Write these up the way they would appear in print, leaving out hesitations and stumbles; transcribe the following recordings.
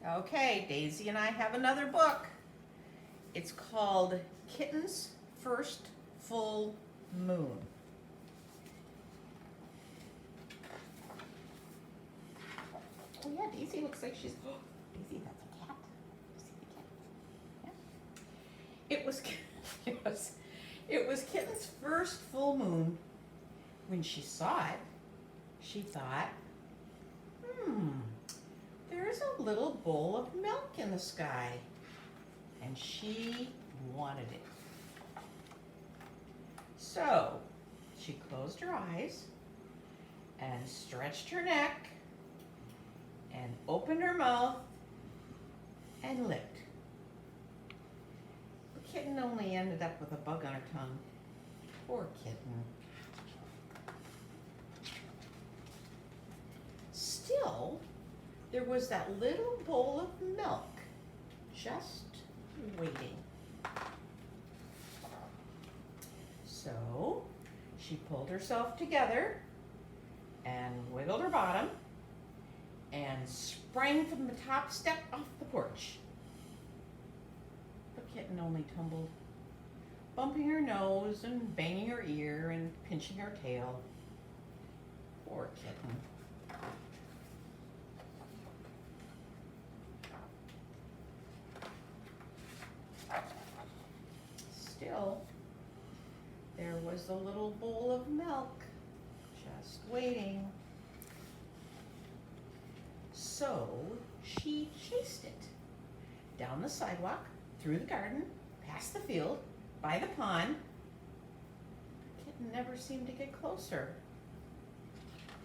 Okay, Daisy and I have another book. It's called Kitten's First Full Moon. Oh yeah, Daisy looks like she's, oh, Daisy, that's a cat. You see the cat? Yeah. It was Kitten's first full moon. When she saw it, she thought, there's a little bowl of milk in the sky, and she wanted it. So she closed her eyes and stretched her neck and opened her mouth and licked. The kitten only ended up with a bug on her tongue. Poor kitten. Still, there was that little bowl of milk just waiting. So she pulled herself together and wiggled her bottom and sprang from the top step off the porch. The kitten only tumbled, bumping her nose and banging her ear and pinching her tail. Poor kitten. Still, there was the little bowl of milk just waiting. So she chased it down the sidewalk, through the garden, past the field, by the pond. The kitten never seemed to get closer.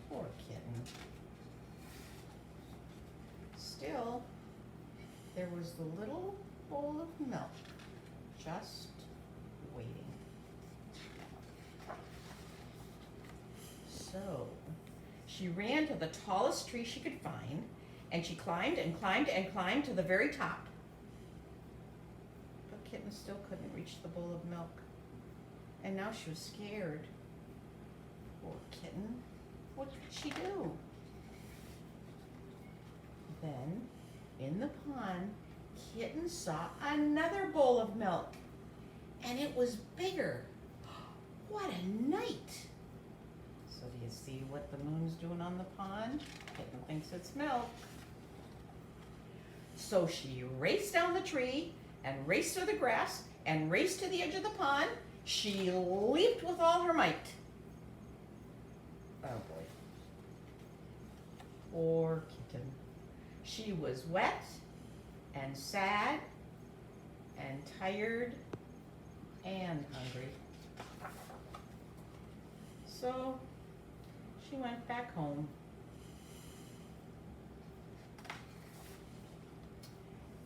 Poor kitten. Still, there was the little bowl of milk just waiting. So she ran to the tallest tree she could find, and she climbed and climbed and climbed to the very top. But kitten still couldn't reach the bowl of milk, and now she was scared. Poor kitten. What could she do? Then, in the pond, Kitten saw another bowl of milk, and it was bigger. What a night! So do you see what the moon's doing on the pond? Kitten thinks it's milk. So she raced down the tree and raced through the grass and raced to the edge of the pond. She leaped with all her might. Oh boy. Poor kitten. She was wet and sad and tired and hungry. So she went back home.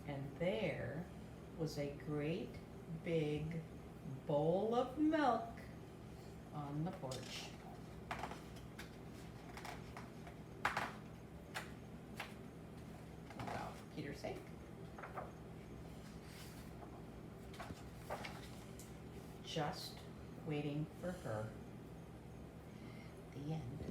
And there was a great big bowl of milk on the porch. Wow, for Peter's sake. Just waiting for her. The end.